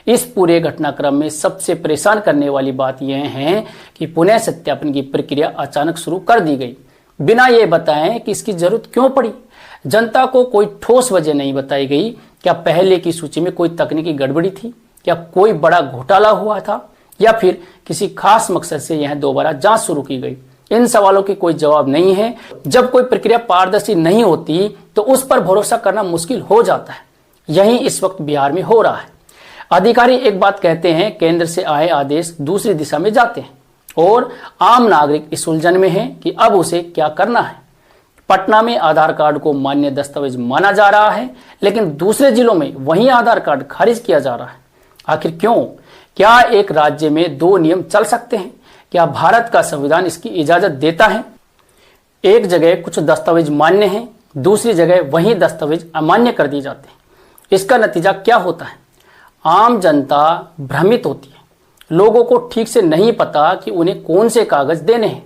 इस पूरे घटनाक्रम में सबसे परेशान करने वाली बात यह है कि पुनः सत्यापन की प्रक्रिया अचानक शुरू कर दी गई, बिना ये बताएं कि इसकी जरूरत क्यों पड़ी। जनता को कोई ठोस वजह नहीं बताई गई। क्या पहले की सूची में कोई तकनीकी गड़बड़ी थी, क्या कोई बड़ा घोटाला हुआ था, या फिर किसी खास मकसद से यह दोबारा जांच शुरू की गई? इन सवालों की कोई जवाब नहीं है। जब कोई प्रक्रिया पारदर्शी नहीं होती तो उस पर भरोसा करना मुश्किल हो जाता है। यही इस वक्त बिहार में हो रहा है। अधिकारी एक बात कहते हैं, केंद्र से आए आदेश दूसरी दिशा में जाते हैं और आम नागरिक इस उलझन में है कि अब उसे क्या करना है। पटना में आधार कार्ड को मान्य दस्तावेज माना जा रहा है, लेकिन दूसरे जिलों में वही आधार कार्ड खारिज किया जा रहा है। आखिर क्यों? क्या एक राज्य में दो नियम चल सकते हैं? क्या भारत का संविधान इसकी इजाजत देता है? एक जगह कुछ दस्तावेज मान्य हैं, दूसरी जगह वही दस्तावेज अमान्य कर दिए जाते हैं। इसका नतीजा क्या होता है? आम जनता भ्रमित होती है। लोगों को ठीक से नहीं पता कि उन्हें कौन से कागज देने हैं,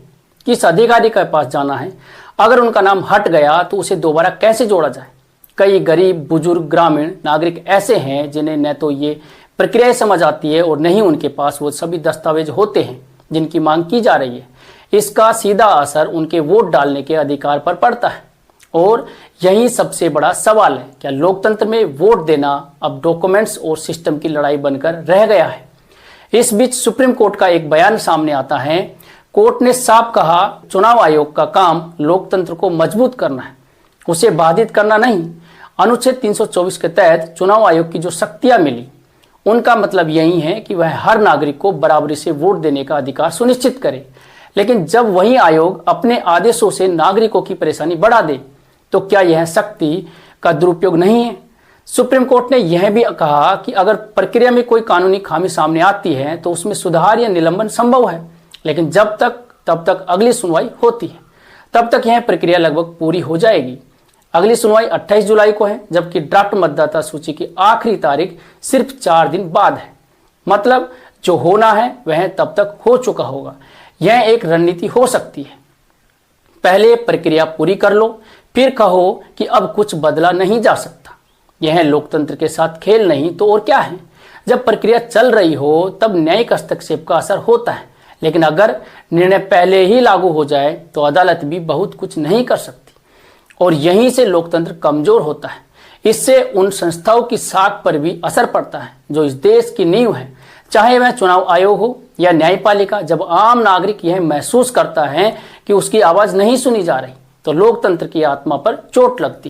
किस अधिकारी के पास जाना है। अगर उनका नाम हट गया तो उसे दोबारा कैसे जोड़ा जाए? कई गरीब, बुजुर्ग, ग्रामीण नागरिक ऐसे हैं जिन्हें न तो ये प्रक्रिया समझ आती है और न ही उनके पास वो सभी दस्तावेज होते हैं जिनकी मांग की जा रही है। इसका सीधा असर उनके वोट डालने के अधिकार पर पड़ता है और यही सबसे बड़ा सवाल है। क्या लोकतंत्र में वोट देना अब डॉक्यूमेंट्स और सिस्टम की लड़ाई बनकर रह गया है? इस बीच सुप्रीम कोर्ट का एक बयान सामने आता है। कोर्ट ने साफ कहा, चुनाव आयोग का काम लोकतंत्र को मजबूत करना है, उसे बाधित करना नहीं। अनुच्छेद 324 के तहत चुनाव आयोग की जो शक्तियां मिली, उनका मतलब यही है कि वह हर नागरिक को बराबरी से वोट देने का अधिकार सुनिश्चित करे। लेकिन जब वही आयोग अपने आदेशों से नागरिकों की परेशानी बढ़ा दे, तो क्या यह शक्ति का दुरुपयोग नहीं है? सुप्रीम कोर्ट ने यह भी कहा कि अगर प्रक्रिया में कोई कानूनी खामी सामने आती है तो उसमें सुधार या निलंबन संभव है, लेकिन तब तक अगली सुनवाई होती है। तब तक यह प्रक्रिया लगभग पूरी हो जाएगी। अगली सुनवाई 28 जुलाई को है, जबकि ड्राफ्ट मतदाता सूची की आखिरी तारीख सिर्फ 4 दिन बाद है। मतलब जो होना है वह तब तक हो चुका होगा। यह एक रणनीति हो सकती है। पहले प्रक्रिया पूरी कर लो, फिर कहो कि अब कुछ बदला नहीं जा सकता। यह लोकतंत्र के साथ खेल नहीं तो और क्या है। जब प्रक्रिया चल रही हो तब न्यायिक हस्तक्षेप का असर होता है, लेकिन अगर निर्णय पहले ही लागू हो जाए तो अदालत भी बहुत कुछ नहीं कर सकती और यहीं से लोकतंत्र कमजोर होता है। इससे उन संस्थाओं की साख पर भी असर पड़ता है जो इस देश की नींव है, चाहे वह चुनाव आयोग हो या न्यायपालिका। जब आम नागरिक यह महसूस करता है कि उसकी आवाज नहीं सुनी जा रही, तो लोकतंत्र की आत्मा पर चोट लगती है।